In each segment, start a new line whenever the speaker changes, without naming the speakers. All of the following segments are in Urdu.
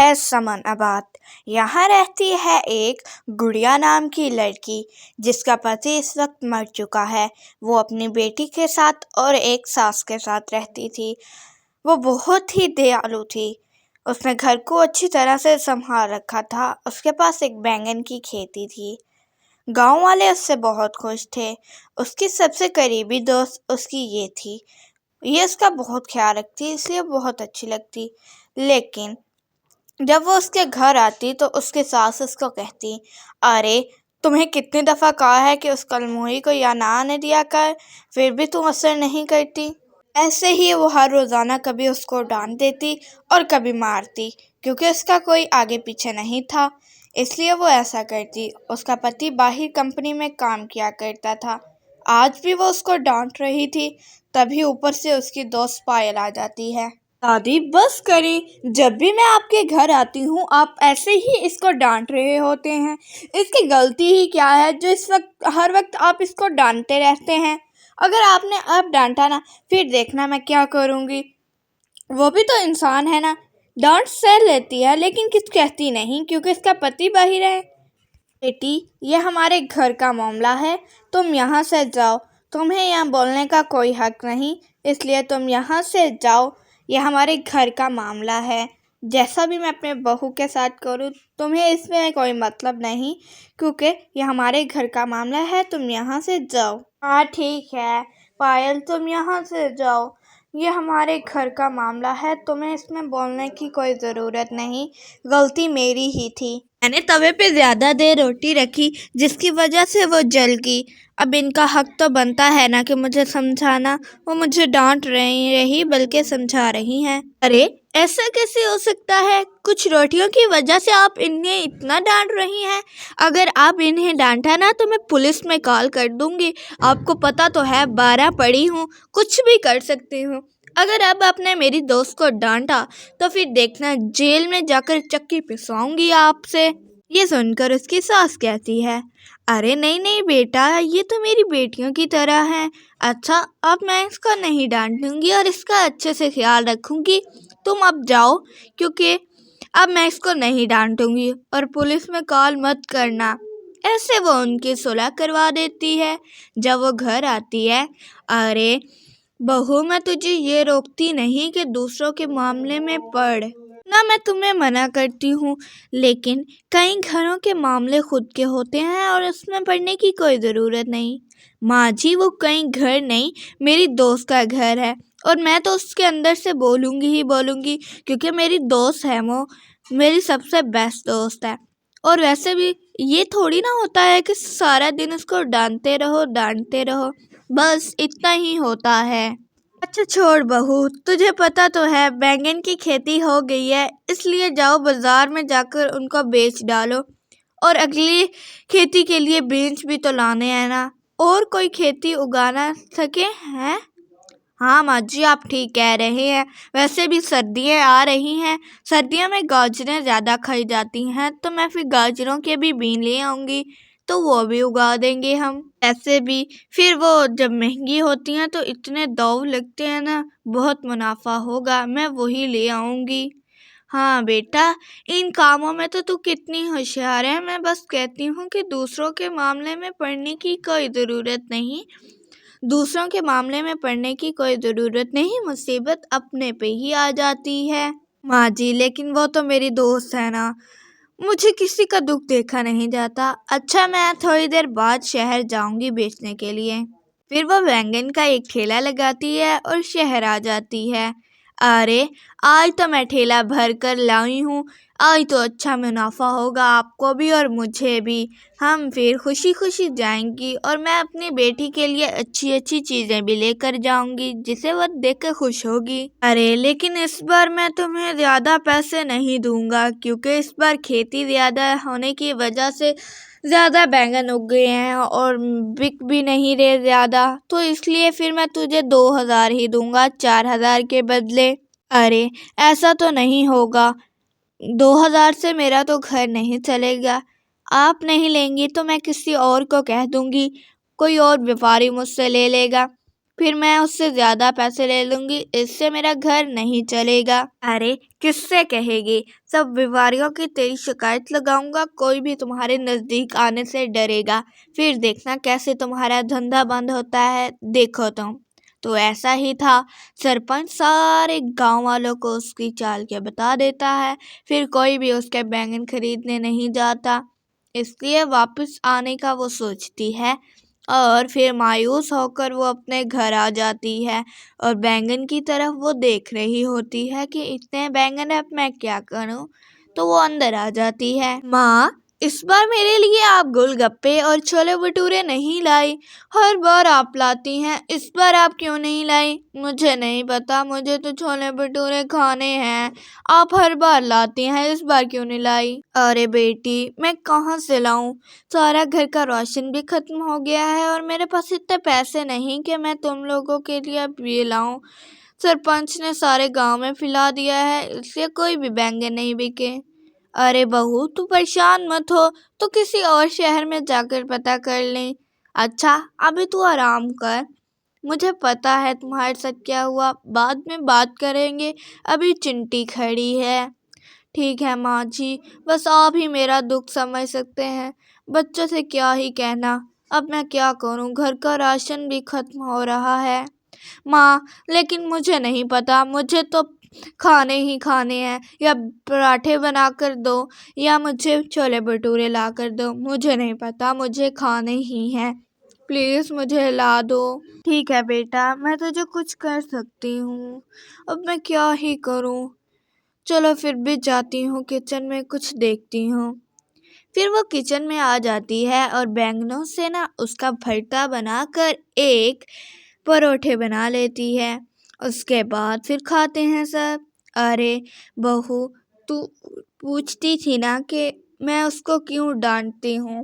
ہے سمن آباد۔ یہاں رہتی ہے ایک گڑیا نام کی لڑکی جس کا پتی اس وقت مر چکا ہے۔ وہ اپنی بیٹی کے ساتھ اور ایک ساس کے ساتھ رہتی تھی۔ وہ بہت ہی دیالو تھی۔ اس نے گھر کو اچھی طرح سے سنبھال رکھا تھا۔ اس کے پاس ایک بینگن کی کھیتی تھی۔ گاؤں والے اس سے بہت خوش تھے۔ اس کی سب سے قریبی دوست اس کی یہ تھی۔ یہ اس کا بہت خیال رکھتی، اس لیے بہت اچھی لگتی۔ لیکن جب وہ اس کے گھر آتی تو اس کی ساس اس کو کہتی، ارے تمہیں کتنی دفعہ کہا ہے کہ اس کلموہی کو یہاں نہ آنے دیا کر، پھر بھی تم اثر نہیں کرتی۔ ایسے ہی وہ ہر روزانہ کبھی اس کو ڈانٹ دیتی اور کبھی مارتی، کیونکہ اس کا کوئی آگے پیچھے نہیں تھا، اس لیے وہ ایسا کرتی۔ اس کا پتی باہر کمپنی میں کام کیا کرتا تھا۔ آج بھی وہ اس کو ڈانٹ رہی تھی، تبھی اوپر سے اس کی دوست پائل آ جاتی ہے۔ دادی بس کریں، جب بھی میں آپ کے گھر آتی ہوں آپ ایسے ہی اس کو ڈانٹ رہے ہوتے ہیں۔ اس کی غلطی ہی کیا ہے جو ہر وقت آپ اس کو ڈانٹتے رہتے ہیں؟ اگر آپ نے اب ڈانٹا نا، پھر دیکھنا میں کیا کروں گی۔ وہ بھی تو انسان ہے نا، ڈانٹ سہ لیتی ہے لیکن کچھ کہتی نہیں کیونکہ اس کا پتی باہر ہے۔ بیٹی، یہ ہمارے گھر کا معاملہ ہے، تم یہاں سے جاؤ، تمہیں یہاں بولنے کا کوئی حق نہیں، اس لیے تم یہاں سے جاؤ، یہ ہمارے گھر کا معاملہ ہے۔ جیسا بھی میں اپنے بہو کے ساتھ کروں تمہیں اس میں کوئی مطلب نہیں، کیونکہ یہ ہمارے گھر کا معاملہ ہے، تم یہاں سے جاؤ۔ ہاں ٹھیک ہے پائل، تم یہاں سے جاؤ، یہ ہمارے گھر کا معاملہ ہے، تمہیں اس میں بولنے کی کوئی ضرورت نہیں، غلطی میری ہی تھی۔ میں نے توے پہ زیادہ دیر روٹی رکھی جس کی وجہ سے وہ جل گئی۔ اب ان کا حق تو بنتا ہے نا کہ مجھے سمجھانا۔ وہ مجھے ڈانٹ رہی بلکہ سمجھا رہی ہیں۔ ارے ایسا کیسے ہو سکتا ہے؟ کچھ روٹیوں کی وجہ سے آپ انہیں اتنا ڈانٹ رہی ہیں؟ اگر آپ انہیں ڈانٹا نا تو میں پولیس میں کال کر دوں گی۔ آپ کو پتہ تو ہے 12 پڑھی ہوں، کچھ بھی کر سکتی ہوں۔ اگر اب آپ نے میری دوست کو ڈانٹا تو پھر دیکھنا جیل میں جا کر چکی پسواؤں گی آپ سے۔ یہ سن کر اس کی ساس کہتی ہے، ارے نہیں بیٹا، یہ تو میری بیٹیوں کی طرح ہے۔ اچھا اب میں اس کو نہیں ڈانٹوں گی اور اس کا اچھے سے خیال رکھوں گی، تم اب جاؤ، کیونکہ اب میں اس کو نہیں ڈانٹوں گی اور پولیس میں کال مت کرنا۔ ایسے وہ ان کی صلح کروا دیتی ہے۔ جب وہ گھر آتی ہے، ارے بہو، میں تجھے یہ روکتی نہیں کہ دوسروں کے معاملے میں پڑھ، نہ میں تمہیں منع کرتی ہوں، لیکن کئی گھروں کے معاملے خود کے ہوتے ہیں اور اس میں پڑھنے کی کوئی ضرورت نہیں۔ ماں جی، وہ کئی گھر نہیں، میری دوست کا گھر ہے اور میں تو اس کے اندر سے بولوں گی کیونکہ میری دوست ہے، وہ میری سب سے بیسٹ دوست ہے۔ اور ویسے بھی یہ تھوڑی نہ ہوتا ہے کہ سارا دن اس کو ڈانٹتے رہو، بس اتنا ہی ہوتا ہے۔ اچھا چھوڑ بہو، تجھے پتہ تو ہے بینگن کی کھیتی ہو گئی ہے، اس لیے جاؤ بازار میں جا کر ان کو بیچ ڈالو، اور اگلی کھیتی کے لیے بیج بھی تو لانے ہیں نا، اور کوئی کھیتی اگانا سکے ہیں۔ ہاں ماں جی، آپ ٹھیک کہہ رہے ہیں، ویسے بھی سردیاں آ رہی ہیں، سردیوں میں گاجریں زیادہ کھائی جاتی ہیں، تو میں پھر گاجروں کے بھی بیج لے آؤں گی، تو وہ بھی اگا دیں گے ہم۔ ایسے بھی پھر وہ جب مہنگی ہوتی ہیں تو اتنے داؤ لگتے ہیں نا، بہت منافع ہوگا، میں وہی لے آؤں گی۔ ہاں بیٹا، ان کاموں میں تو کتنی ہوشیار ہے، میں بس کہتی ہوں کہ دوسروں کے معاملے میں پڑنے کی کوئی ضرورت نہیں، مصیبت اپنے پہ ہی آ جاتی ہے۔ ماں جی لیکن وہ تو میری دوست ہے نا، مجھے کسی کا دکھ دیکھا نہیں جاتا۔ اچھا میں تھوڑی دیر بعد شہر جاؤں گی بیچنے کے لیے۔ پھر وہ بینگن کا ایک ٹھیلا لگاتی ہے اور شہر آ جاتی ہے۔ ارے آج تو میں ٹھیلا بھر کر لائی ہوں، آج تو اچھا منافع ہوگا آپ کو بھی اور مجھے بھی، ہم پھر خوشی جائیں گی اور میں اپنی بیٹی کے لیے اچھی چیزیں بھی لے کر جاؤں گی جسے وہ دیکھ کر خوش ہوگی۔ ارے لیکن اس بار میں تمہیں زیادہ پیسے نہیں دوں گا، کیونکہ اس بار کھیتی زیادہ ہونے کی وجہ سے زیادہ بینگن اگ گئے ہیں اور بک بھی نہیں رہے زیادہ، تو اس لیے پھر میں تجھے 2000 ہی دوں گا 4000 کے بدلے۔ ارے ایسا تو نہیں ہوگا، 2000 سے میرا تو گھر نہیں چلے گا، آپ نہیں لیں گی تو میں کسی اور کو کہہ دوں گی، کوئی اور بیپاری مجھ سے لے لے گا۔ پھر میں اس سے زیادہ پیسے لے لوں گی، اس سے میرا گھر نہیں چلے گا۔ ارے کس سے کہے گی؟ سب بیماریوں کی تیری شکایت لگاؤں گا، کوئی بھی تمہارے نزدیک آنے سے ڈرے گا، پھر دیکھنا کیسے تمہارا دھندا بند ہوتا ہے، دیکھو تم۔ تو ایسا ہی تھا، سرپنچ سارے گاؤں والوں کو اس کی چال کے بتا دیتا ہے، پھر کوئی بھی اس کے بینگن خریدنے نہیں جاتا، اس لیے واپس آنے کا وہ سوچتی ہے، اور پھر مایوس ہو کر وہ اپنے گھر آ جاتی ہے، اور بینگن کی طرف وہ دیکھ رہی ہوتی ہے کہ اتنے بینگن اب میں کیا کروں، تو وہ اندر آ جاتی ہے۔ ماں، اس بار میرے لیے آپ گول گپے اور چھولے بھٹورے نہیں لائی، ہر بار آپ لاتی ہیں، اس بار آپ کیوں نہیں لائی؟ مجھے نہیں پتا، مجھے تو چھولے بھٹورے کھانے ہیں، آپ ہر بار لاتی ہیں، اس بار کیوں نہیں لائی؟ ارے بیٹی، میں کہاں سے لاؤں، سارا گھر کا راشن بھی ختم ہو گیا ہے، اور میرے پاس اتنے پیسے نہیں کہ میں تم لوگوں کے لیے اب یہ لاؤں۔ سرپنچ نے سارے گاؤں میں پھیلا دیا ہے، اس لیے کوئی بھی بینگن نہیں بکے۔ ارے بہو، تو پریشان مت ہو، تو کسی اور شہر میں جا کر پتہ کر لیں۔ اچھا ابھی تو آرام کر، مجھے پتا ہے تمہارے ساتھ کیا ہوا، بعد میں بات کریں گے، ابھی چنٹی کھڑی ہے۔ ٹھیک ہے ماں جی، بس آپ ہی میرا دکھ سمجھ سکتے ہیں، بچوں سے کیا ہی کہنا، اب میں کیا کروں، گھر کا راشن بھی ختم ہو رہا ہے۔ ماں لیکن مجھے نہیں پتا، مجھے تو کھانے ہی کھانے ہیں، یا پراٹھے بنا کر دو یا مجھے چھولے بھٹورے لا کر دو، مجھے نہیں پتا، مجھے کھانے ہی ہیں، پلیز مجھے لا دو۔ ٹھیک ہے بیٹا، میں تجھے کچھ کر سکتی ہوں، اب میں کیا ہی کروں، چلو پھر بھی جاتی ہوں کچن میں، کچھ دیکھتی ہوں۔ پھر وہ کچن میں آ جاتی ہے اور بینگنوں سے اس کا بھرتا بنا کر ایک پروٹھے بنا لیتی ہے، اس کے بعد پھر کھاتے ہیں سب۔ ارے بہو، تو پوچھتی تھی نا کہ میں اس کو کیوں ڈانٹتی ہوں،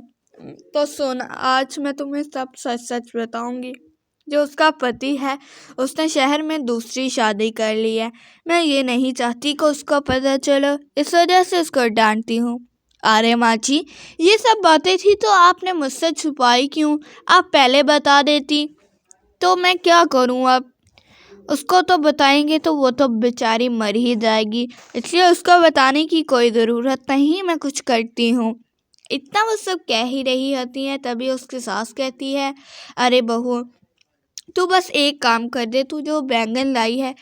تو سن، آج میں تمہیں سب سچ سچ بتاؤں گی۔ جو اس کا پتی ہے، اس نے شہر میں دوسری شادی کر لی ہے، میں یہ نہیں چاہتی کہ اس کو پتہ چلو، اس وجہ سے اس کو ڈانٹتی ہوں۔ ارے ماں جی، یہ سب باتیں تھی تو آپ نے مجھ سے چھپائی کیوں؟ آپ پہلے بتا دیتی تو میں کیا کروں اب؟ اس کو تو بتائیں گے تو وہ تو بیچاری مر ہی جائے گی، اس لیے اس کو بتانے کی کوئی ضرورت نہیں، میں کچھ کرتی ہوں۔ اتنا وہ سب کہہ ہی رہی ہوتی ہیں، تبھی اس کی ساس کہتی ہے، ارے بہو، تو بس ایک کام کر دے، تو جو بینگن لائی ہے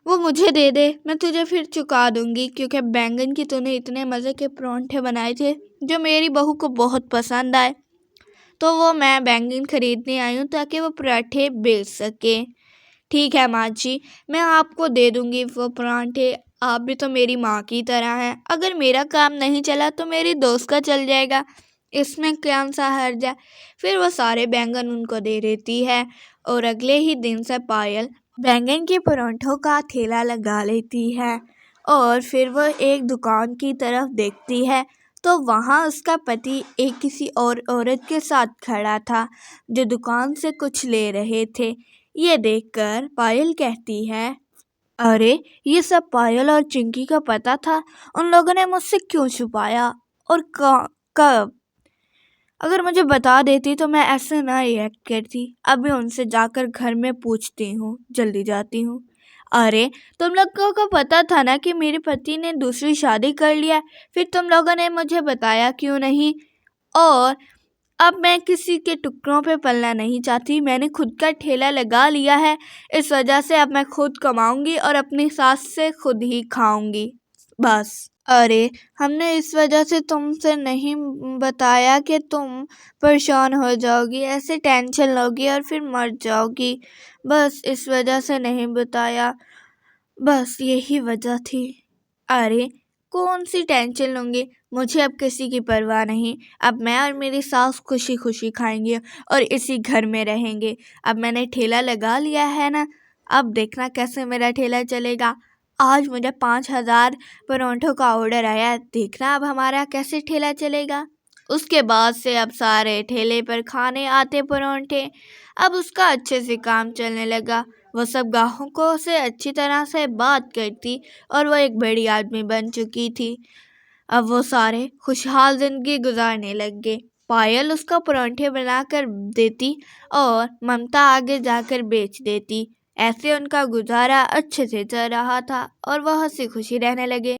وہ مجھے دے دے، میں تجھے پھر چکا دوں گی، کیونکہ بینگن کی تو نے اتنے مزے کے پراٹھے بنائے تھے جو میری بہو کو بہت پسند آئے، تو وہ میں بینگن خریدنے آئی ہوں تاکہ وہ پراٹھے بیچ سکے۔ ٹھیک ہے ماں جی، میں آپ کو دے دوں گی وہ پراٹھے، آپ بھی تو میری ماں کی طرح ہیں، اگر میرا کام نہیں چلا تو میری دوست کا چل جائے گا، اس میں کیا سا حرج ہے۔ پھر وہ سارے بینگن ان کو دے دیتی ہے، اور اگلے ہی دن سے پائل بینگن کے پراٹھوں کا ٹھیلا لگا لیتی ہے، اور پھر وہ ایک دکان کی طرف دیکھتی ہے تو وہاں اس کا پتی ایک کسی اور عورت کے ساتھ کھڑا تھا جو دکان سے کچھ لے رہے تھے۔ یہ دیکھ کر پائل کہتی ہے، ارے یہ سب پائل اور چنکی کا پتہ تھا، ان لوگوں نے مجھ سے کیوں چھپایا، اور کب؟ اگر مجھے بتا دیتی تو میں ایسے نہ ریئیکٹ کرتی، ابھی ان سے جا کر گھر میں پوچھتی ہوں، جلدی جاتی ہوں۔ ارے تم لوگوں کو پتا تھا نا کہ میرے پتی نے دوسری شادی کر لیا، پھر تم لوگوں نے مجھے بتایا کیوں نہیں؟ اور اب میں کسی کے ٹکڑوں پہ پلنا نہیں چاہتی، میں نے خود کا ٹھیلا لگا لیا ہے، اس وجہ سے اب میں خود کماؤں گی اور اپنی ساس سے خود ہی کھاؤں گی، بس۔ ارے ہم نے اس وجہ سے تم سے نہیں بتایا کہ تم پریشان ہو جاؤ گی، ایسے ٹینشن لو گی اور پھر مر جاؤ گی، بس اس وجہ سے نہیں بتایا، بس یہی وجہ تھی۔ ارے کون سی ٹینشن لوں گی، مجھے اب کسی کی پرواہ نہیں، اب میں اور میری ساس خوشی خوشی کھائیں گے اور اسی گھر میں رہیں گے، اب میں نے ٹھیلا لگا لیا ہے نا، اب دیکھنا کیسے میرا ٹھیلا چلے گا۔ آج مجھے 5000 پراٹھوں کا آرڈر آیا، دیکھنا اب ہمارا کیسے ٹھیلا چلے گا۔ اس کے بعد سے اب سارے ٹھیلے پر کھانے آتے پراٹھے، اب اس کا اچھے سے کام چلنے لگا، وہ سب گاہکوں سے اچھی طرح سے بات کرتی اور وہ ایک بڑی آدمی بن چکی تھی، اب وہ سارے خوشحال زندگی گزارنے لگ گئے۔ پائل اس کا پراٹھے بنا کر دیتی اور ممتا آگے جا کر بیچ دیتی۔ ایسے ان کا گزارا اچھے سے چل رہا تھا اور وہ ہنسی خوشی رہنے لگے۔